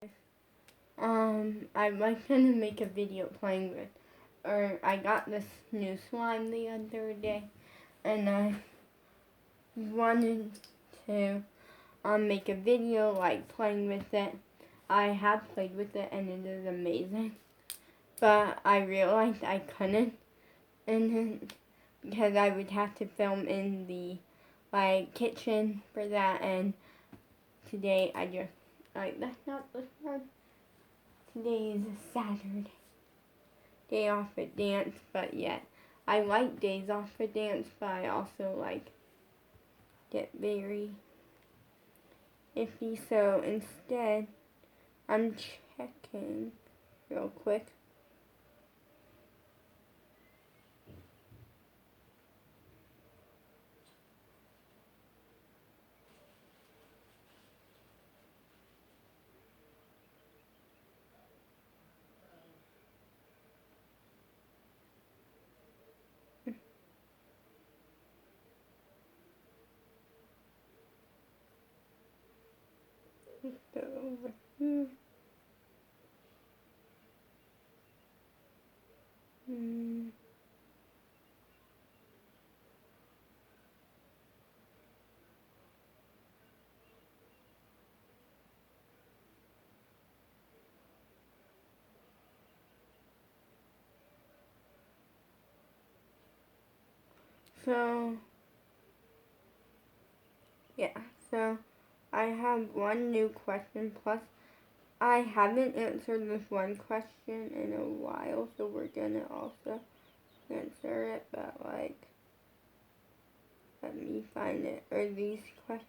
I'd like to make a video playing with, or I got this new slime the other day, and I wanted to make a video like playing with it. I have played with it and it is amazing, but I realized I couldn't, and because I would have to film in the kitchen for that, and today I just that's not the one. Today is a Saturday. Day off at dance, but yet I like days off at dance, but I also get very iffy. So instead, I'm checking real quick. Go over here. So yeah, so I have one new question, plus I haven't answered this one question in a while, so we're gonna also answer it, but let me find it. Or these questions.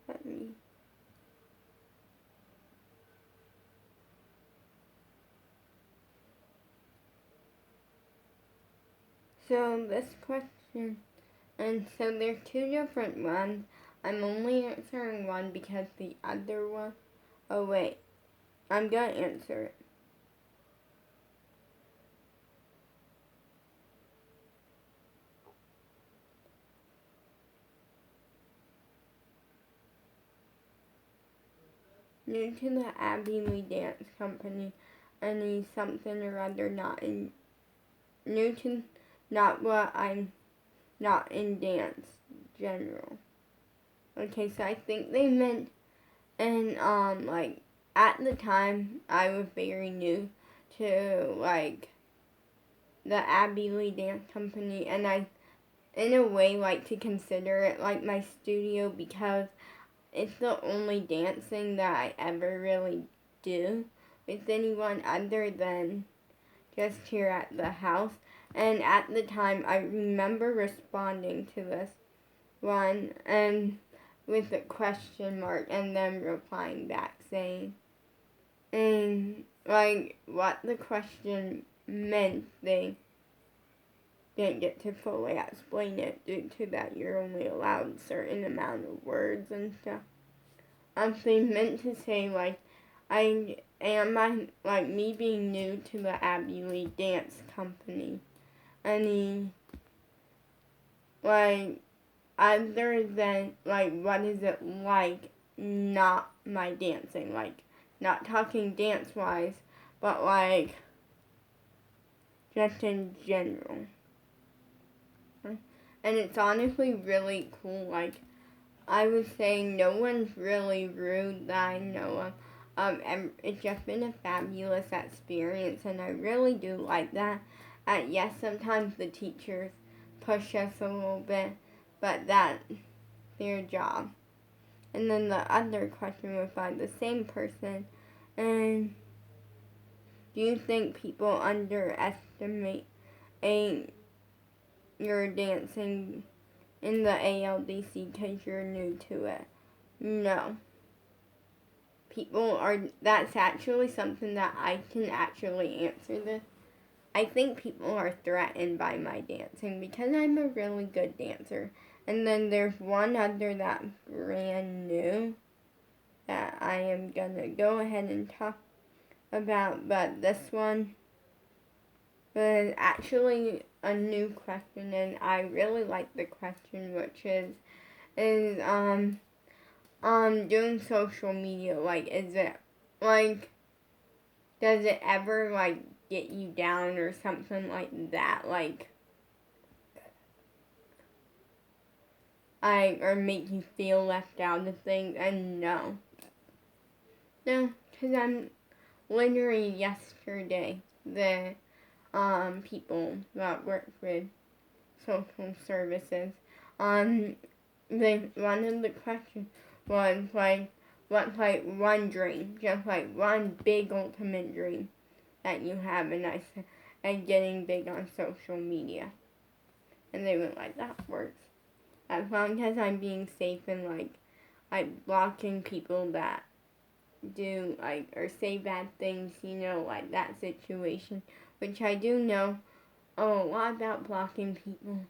Let me. So this question, and so there's two different ones. I'm only answering one because the other one, oh wait, I'm gonna answer it. New to the Abby Lee Dance Company, any something or other new to not what I'm not in dance general. Okay, so I think they meant, and at the time I was very new to the Abby Lee Dance Company, and I in a way like to consider it like my studio because it's the only dancing that I ever really do with anyone other than just here at the house. And at the time, I remember responding to this one and with a question mark, and then replying back saying, and what the question meant, they didn't get to fully explain it due to that you're only allowed a certain amount of words and stuff. They meant to say me being new to the Abby Lee Dance Company. Any other than what is it like not my dancing, not talking dance wise, but just in general. And it's honestly really cool. I would say no one's really rude that I know of. And it's just been a fabulous experience, and I really do like that. Yes, sometimes the teachers push us a little bit, but that's their job. And then the other question was by the same person, and do you think people underestimate your dancing in the ALDC because you're new to it? No. That's actually something that I can actually answer this. I think people are threatened by my dancing because I'm a really good dancer. And then there's one other that's brand new that I am gonna go ahead and talk about, but this one was actually a new question, and I really like the question, which is doing social media, like, is it, like, does it ever, like, get you down or something like that, like, or make you feel left out of things? And no, because I'm literally yesterday, the people that work with social services, one of the questions was like, what's like one dream, just like one big ultimate dream that you have? And I said, and getting big on social media. And they went like, that works. As long as I'm being safe and like blocking people that do like or say bad things, like that situation, which I do know a lot about blocking people,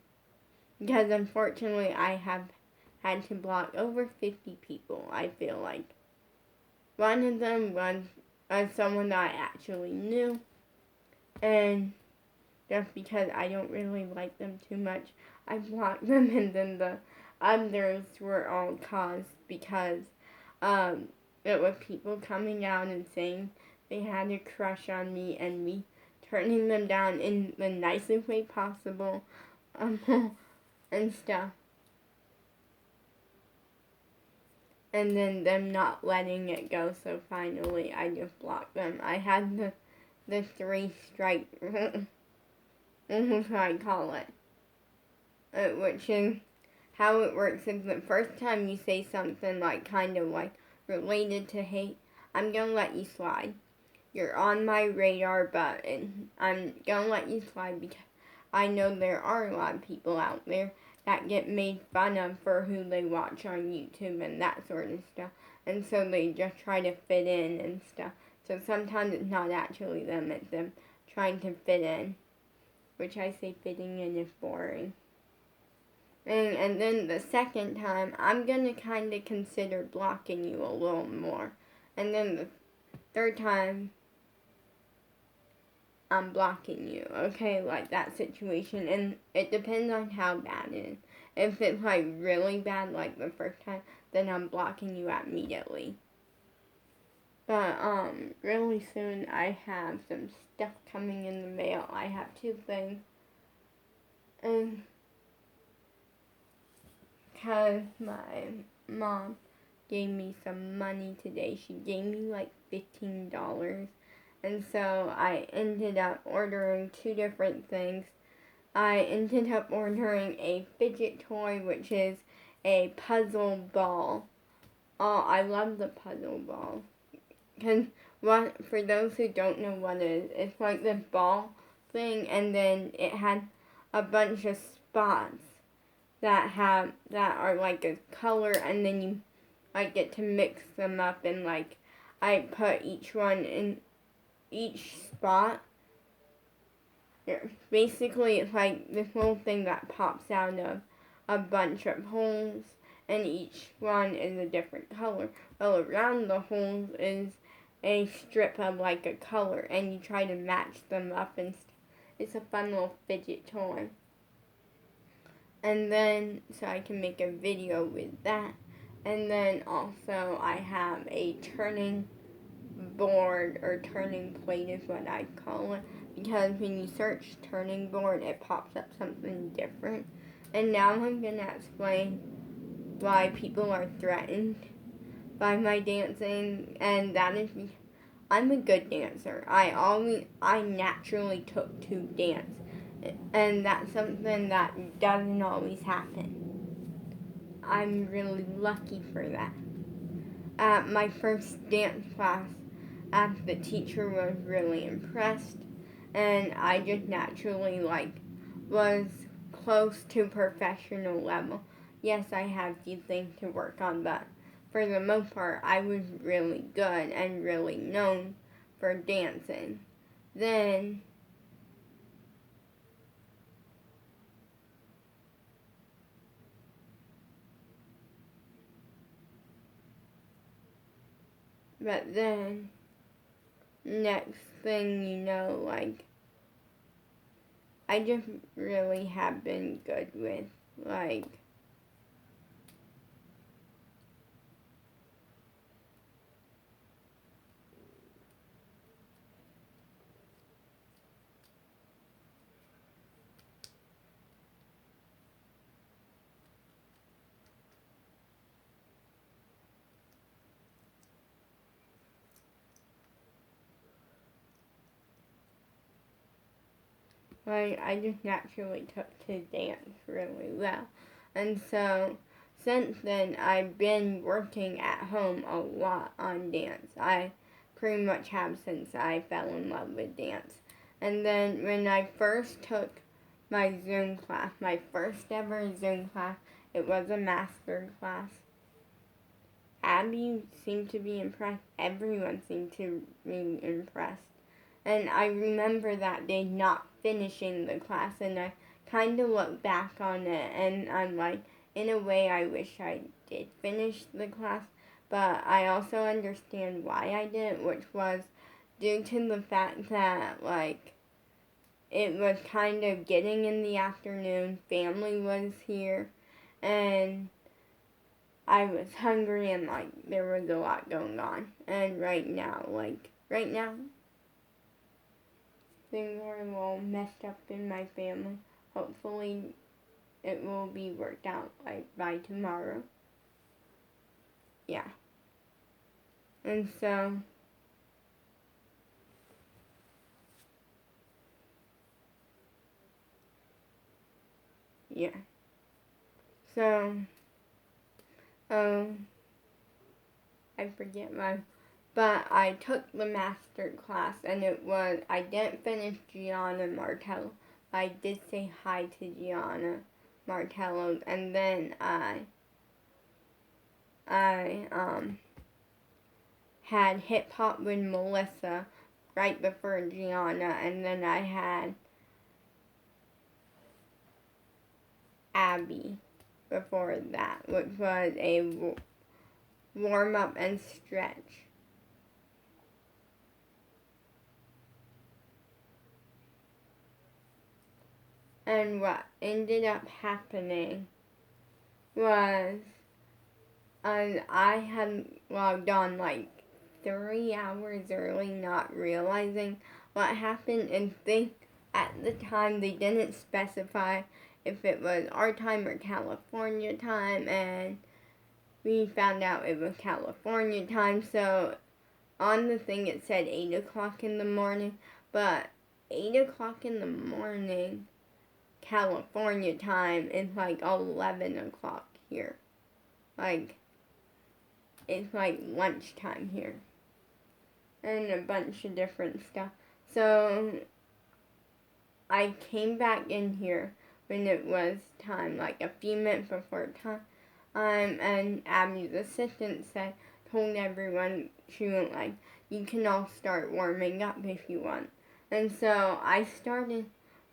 because unfortunately I have had to block over 50 people. I feel like one of them was someone that I actually knew, and just because I don't really like them too much, I blocked them. And then the others were all caused because it was people coming down and saying they had a crush on me, and me turning them down in the nicest way possible, and stuff. And then them not letting it go, so finally I just blocked them. I had the 3-strike rule, what I call it. Which is how it works is the first time you say something like kind of like related to hate, I'm gonna let you slide. You're on my radar, but I'm gonna let you slide because I know there are a lot of people out there that get made fun of for who they watch on YouTube and that sort of stuff. And so they just try to fit in and stuff. So sometimes it's not actually them, it's them trying to fit in. Which I say fitting in is boring. And then the second time, I'm going to kind of consider blocking you a little more. And then the third time, I'm blocking you, okay? Like that situation. And it depends on how bad it is. If it's like really bad, like the first time, then I'm blocking you immediately. But really soon I have some stuff coming in the mail. I have 2 things. And because my mom gave me some money today. She gave me like $15. And so I ended up ordering 2 different things. I ended up ordering a fidget toy, which is a puzzle ball. Oh, I love the puzzle ball. Because for those who don't know what it is, it's like this ball thing, and then it had a bunch of spots that are like a color, and then you like get to mix them up, and like I put each one in each spot. Basically, it's like this little thing that pops out of a bunch of holes, and each one is a different color. Well, around the holes is a strip of like a color, and you try to match them up, and it's a fun little fidget toy. And then, so I can make a video with that. And then also I have a turning board, or turning plate is what I call it. Because when you search turning board, it pops up something different. And now I'm going to explain why people are threatened by my dancing. And that is because I'm a good dancer. I naturally took to dance. And that's something that doesn't always happen. I'm really lucky for that. At my first dance class, the teacher was really impressed, and I just naturally was close to professional level. Yes, I have few things to work on, but for the most part, I was really good and really known for dancing. Then But then, next thing you know, I just really have been good with, like, I just naturally took to dance really well. And so, since then, I've been working at home a lot on dance. I pretty much have since I fell in love with dance. And then when I first took my Zoom class, my first ever Zoom class, it was a master class. Abby seemed to be impressed. Everyone seemed to be impressed. And I remember that day not finishing the class, and I kind of look back on it, and I'm like, in a way, I wish I did finish the class, but I also understand why I didn't, which was due to the fact that, like, it was kind of getting in the afternoon, family was here, and I was hungry, and, like, there was a lot going on. And right now, things are a little messed up in my family. Hopefully, it will be worked out like by tomorrow. Yeah. And so, yeah. So, I forget but I took the master class, and I didn't finish Gianna Martello. I did say hi to Gianna Martello, and then I had hip hop with Melissa right before Gianna, and then I had Abby before that, which was a warm up and stretch. And what ended up happening was I had logged on like 3 hours early, not realizing what happened, and at the time they didn't specify if it was our time or California time, and we found out it was California time. So on the thing it said 8 o'clock in the morning, but 8 o'clock in the morning California time is like 11 o'clock here. Like, it's like lunchtime here. And a bunch of different stuff. So, I came back in here when it was time, like a few minutes before time. And Abby's assistant told everyone, she went like, you can all start warming up if you want. And so I started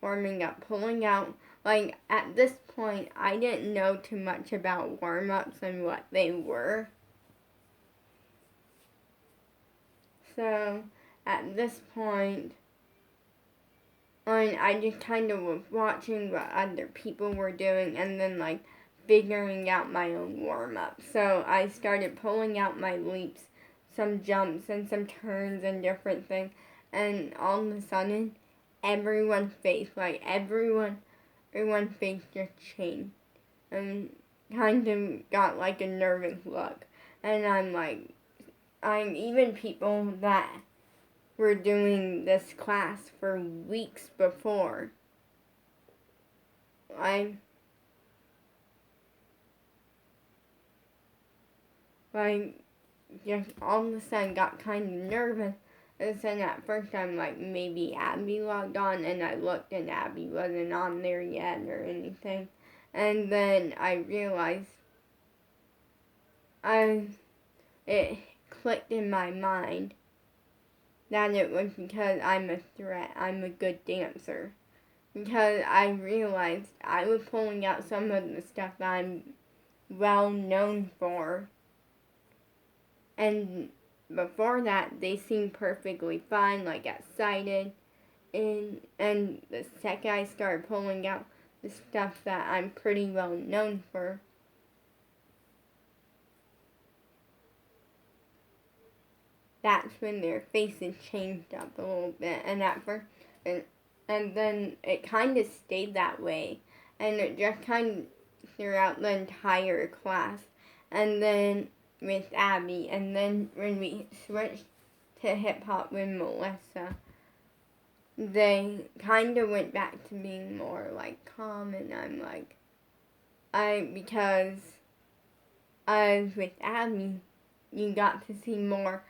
warming up, pulling out. Like, at this point, I didn't know too much about warm-ups and what they were. So, at this point, I just kind of was watching what other people were doing and then, like, figuring out my own warm-up. So, I started pulling out my leaps, some jumps and some turns and different things. And all of a sudden, everyone's face just changed and kind of got like a nervous look. And I'm even people that were doing this class for weeks before. I just all of a sudden got kind of nervous. And then at first I'm like, maybe Abby logged on, and I looked and Abby wasn't on there yet or anything. And then I realized it clicked in my mind that it was because I'm a threat, I'm a good dancer. Because I realized I was pulling out some of the stuff that I'm well known for. And before that, they seemed perfectly fine, like excited, and the second I started pulling out the stuff that I'm pretty well known for, that's when their faces changed up a little bit. And at first, and then it kind of stayed that way, and it just kind of throughout the entire class. And then with Abby, and then when we switched to hip hop with Melissa, they kind of went back to being more like calm, and I'm like, because I was with Abby, you got to see more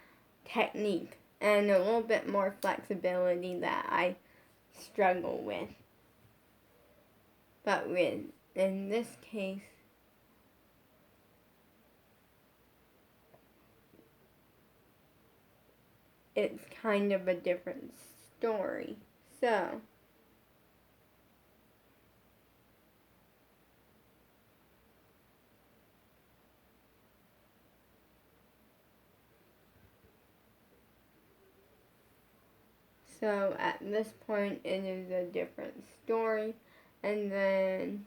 technique and a little bit more flexibility that I struggle with. But in this case, it's kind of a different story. So at this point, it is a different story. And then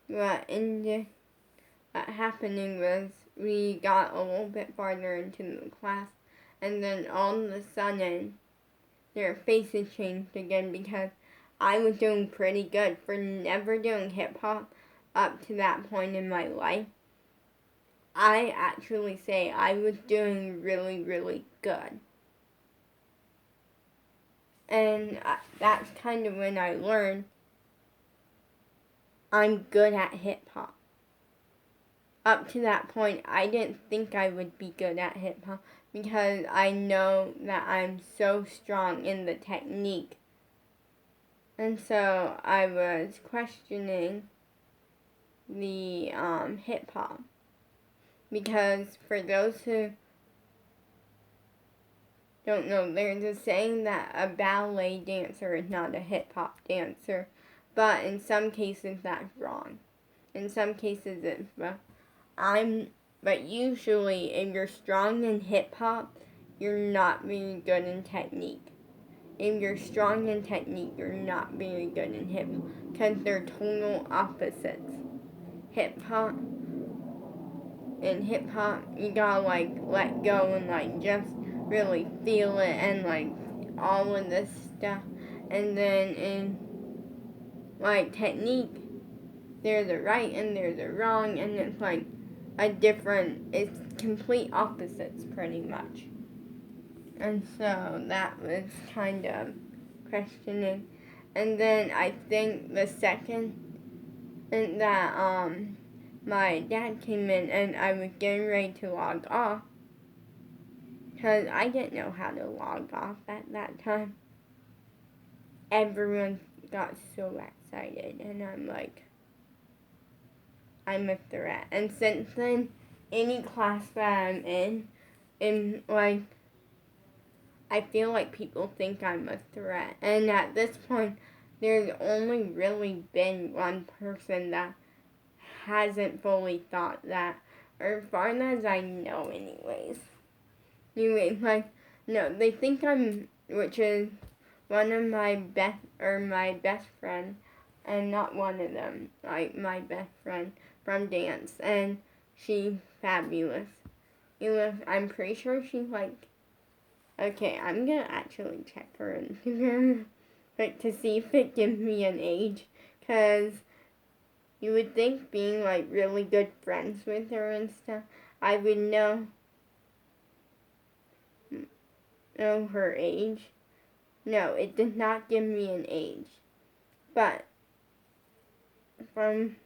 what happening was we got a little bit farther into the class, and then all of a sudden, their faces changed again because I was doing pretty good for never doing hip hop up to that point in my life. I actually say I was doing really, really good. And that's kind of when I learned I'm good at hip hop. Up to that point, I didn't think I would be good at hip hop because I know that I'm so strong in the technique. And so I was questioning the hip hop. Because for those who don't know, there's a saying that a ballet dancer is not a hip hop dancer. But in some cases that's wrong. In some cases it's but usually if you're strong in hip hop, you're not very good in technique. If you're strong in technique, you're not very good in hip hop because they're total opposites. In hip hop, you gotta like let go and like just really feel it and like all of this stuff. And then in like technique, there's a right and there's a wrong, and it's like it's complete opposites pretty much. And so that was kind of questioning. And then I think the second that my dad came in and I was getting ready to log off, because I didn't know how to log off at that time. Everyone got so excited, and I'm like, I'm a threat. And since then, any class that I'm in like, I feel like people think I'm a threat. And at this point, there's only really been one person that hasn't fully thought that, or as far as I know anyways. Anyways, like, no, they think which is one of my best friend, and not one of them, like my best friend from dance, and she's fabulous. I'm pretty sure she's like, okay, I'm gonna actually check her Instagram, like to see if it gives me an age, cause you would think being like really good friends with her and stuff, I would know her age. No, it did not give me an age. But from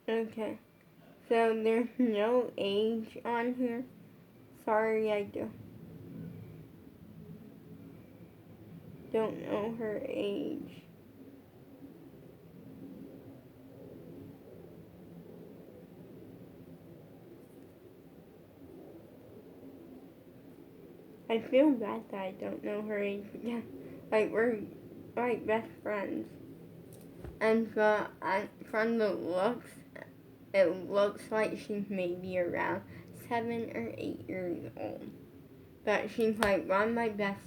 okay. So there's no age on here. Sorry, I don't know her age. I feel bad that I don't know her age because, like, we're like best friends. And from the looks, it looks like she's maybe around 7 or 8 years old. But she's like one of my best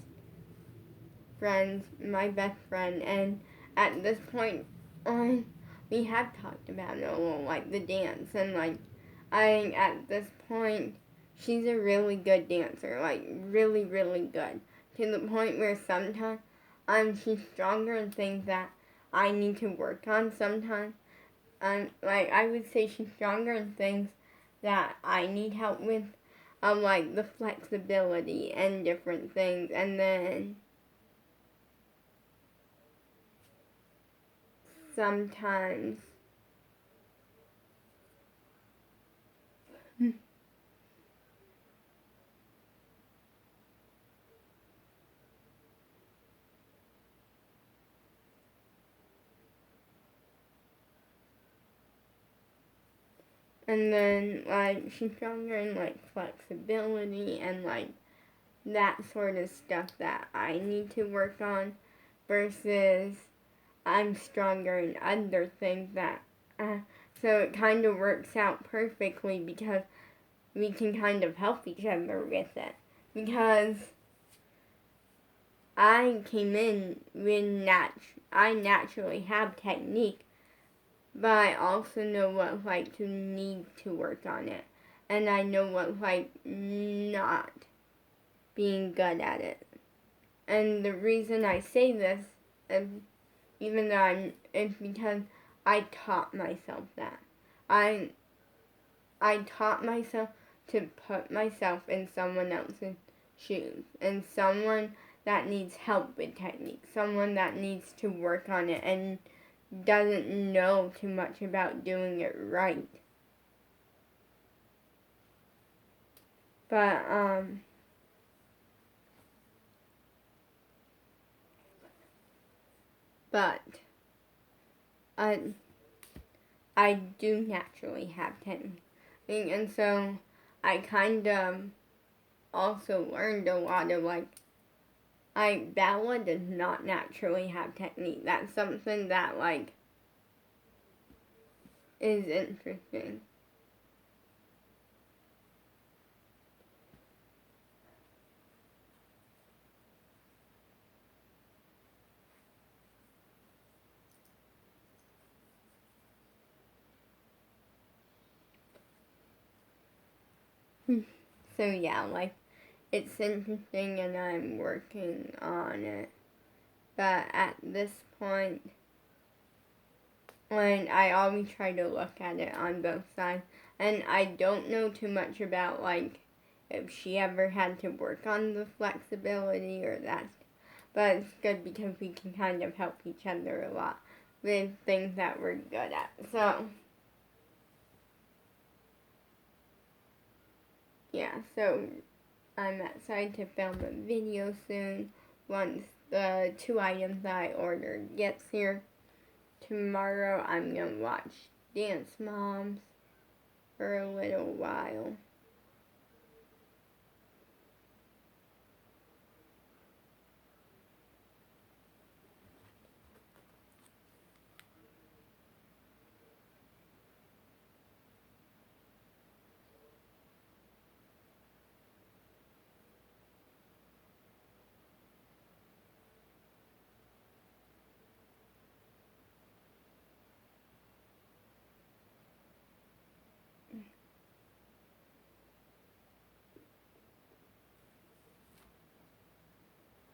friends, my best friend, and at this point on, we have talked about it a little, like the dance, and like, at this point, she's a really good dancer, like really, really good, to the point where sometimes, she's stronger in things that I need to work on sometimes. Like, I would say she's stronger in things that I need help with, like the flexibility and different things, and then sometimes and then like she's stronger in like flexibility and like that sort of stuff that I need to work on versus I'm stronger in other things that so it kind of works out perfectly because we can kind of help each other with it because I came in with I naturally have technique, but I also know what it's like to need to work on it. And I know what it's like not being good at it. And the reason I say this, even though is because I taught myself that. I taught myself to put myself in someone else's shoes. And someone that needs help with technique. Someone that needs to work on it and doesn't know too much about doing it right. But I I do naturally have technique, and so I kind of also learned a lot of like Bella does not naturally have technique. That's something that like is interesting. So yeah, like it's interesting and I'm working on it. But at this point, when I always try to look at it on both sides, and I don't know too much about like if she ever had to work on the flexibility or that, but it's good because we can kind of help each other a lot with things that we're good at. So yeah, so I'm excited to film a video soon once the 2 items I ordered gets here. Tomorrow I'm gonna watch Dance Moms for a little while.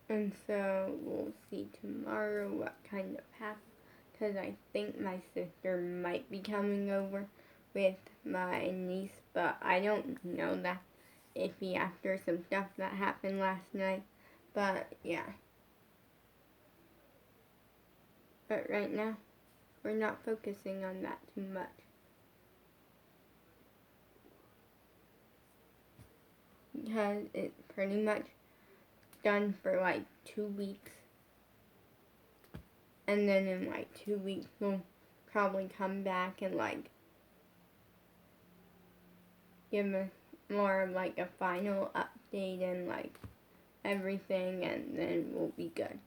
And so we'll see tomorrow what kind of happens. Because I think my sister might be coming over with my niece, but I don't know. That's iffy after some stuff that happened last night. But yeah. But right now, we're not focusing on that too much. because it's pretty much done for like 2 weeks. And then in like 2 weeks, we'll probably come back and like give a more of like a final update and like everything, and then we'll be good.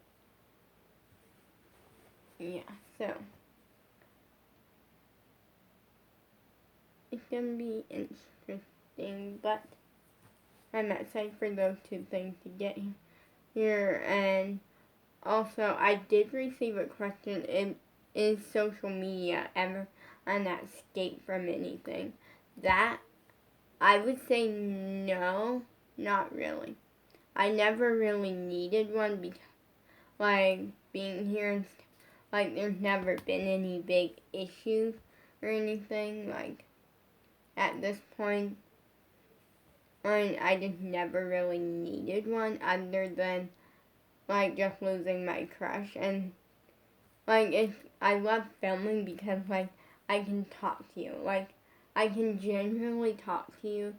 Yeah, so it's gonna be interesting, but I'm excited for those two things to get here. And also, I did receive a question: is social media ever an escape from anything? That I would say no, not really. I never really needed one because, like, being here and like, there's never been any big issues or anything. Like, at this point, I just never really needed one other than, like, just losing my crush. And, like, I love filming because, like, I can talk to you. Like, I can genuinely talk to you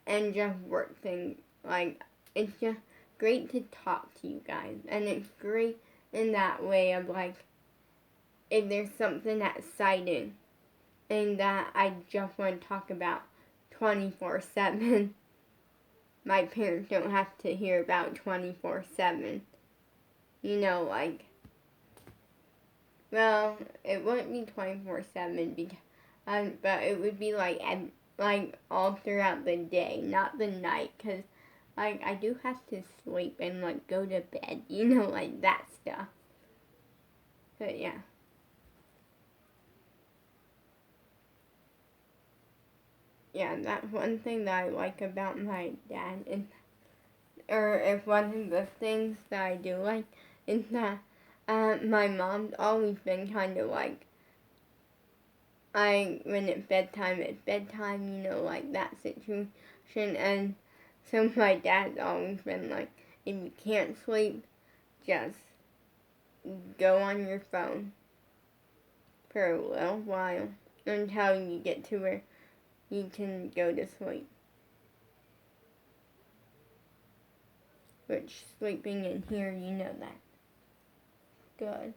and just work things. Like, it's just great to talk to you guys. And it's great in that way of, like, if there's something exciting and that I just want to talk about 24/7, my parents don't have to hear about 24/7. You know, like, well, it wouldn't be 24/7 because, but it would be like all throughout the day, not the night, because like I do have to sleep and like go to bed, you know, like that stuff. But yeah. Yeah, that's one thing that I like about my dad is, or if one of the things that I do like is that my mom's always been kind of like, when it's bedtime, you know, like that situation. And so my dad's always been like, if you can't sleep, just go on your phone for a little while until you get to where you can go to sleep. Which, sleeping in here, you know that. Good.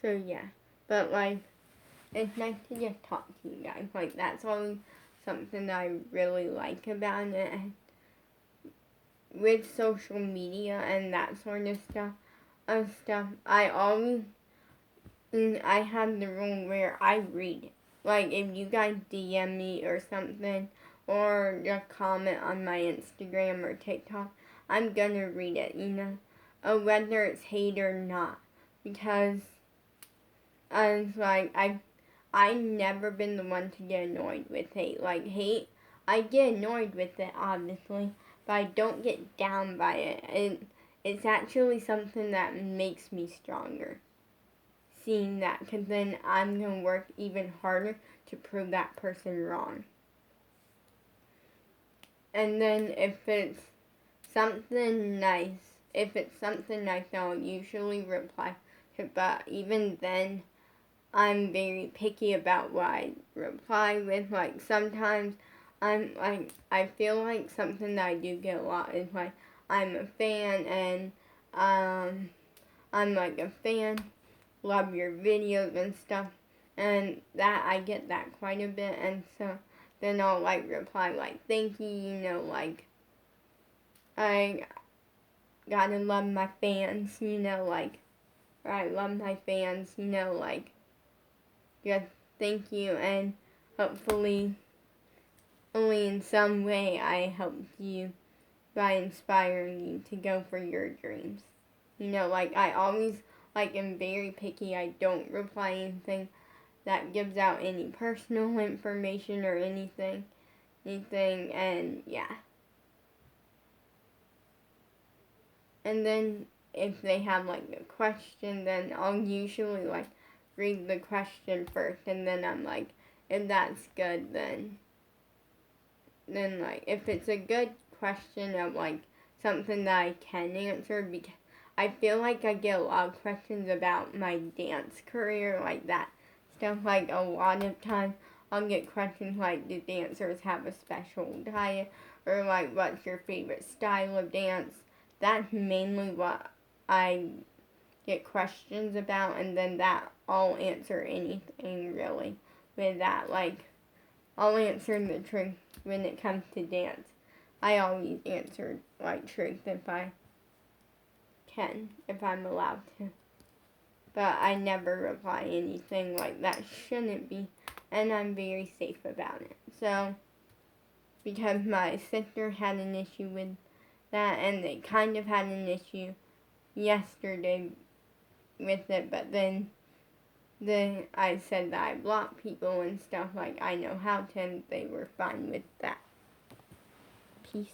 So yeah, but like, it's nice to just talk to you guys. Like, that's always something that I really like about it. And with social media and that sort of stuff, I have the rule where I read it. Like, if you guys DM me or something, or just comment on my Instagram or TikTok, I'm gonna read it, you know, whether it's hate or not, because I was like, I never been the one to get annoyed with hate. Like, hate, I get annoyed with it, obviously, but I don't get down by it. And it's actually something that makes me stronger, seeing that, because then I'm going to work even harder to prove that person wrong. And then if it's something nice, I'll usually reply to, but even then, I'm very picky about what I reply with. Like, sometimes I feel like something that I do get a lot is like, I'm a fan, and I'm like a fan, love your videos and stuff, and that I get that quite a bit. And so then I'll like reply like, thank you, you know, like, I gotta love my fans, you know, like, or I love my fans, you know, like, just thank you, and hopefully only in some way I helped you by inspiring you to go for your dreams. You know, like, I always, like, am very picky. I don't reply anything that gives out any personal information or anything, and yeah. And then if they have like a question, then I'll usually like read the question first, and then I'm like, if that's good, then like, if it's a good question of like something that I can answer, because I feel like I get a lot of questions about my dance career, like that stuff. Like a lot of time I'll get questions like, do dancers have a special diet, or like, what's your favorite style of dance? That's mainly what I get questions about, and then that I'll answer anything really with that. Like, I'll answer the truth when it comes to dance. I always answer like truth if I can, if I'm allowed to. But I never reply anything like that shouldn't be, and I'm very safe about it. So, because my sister had an issue with that, and they kind of had an issue yesterday with it, but then I said that I block people and stuff, like I know how to, and they were fine with that. Peace.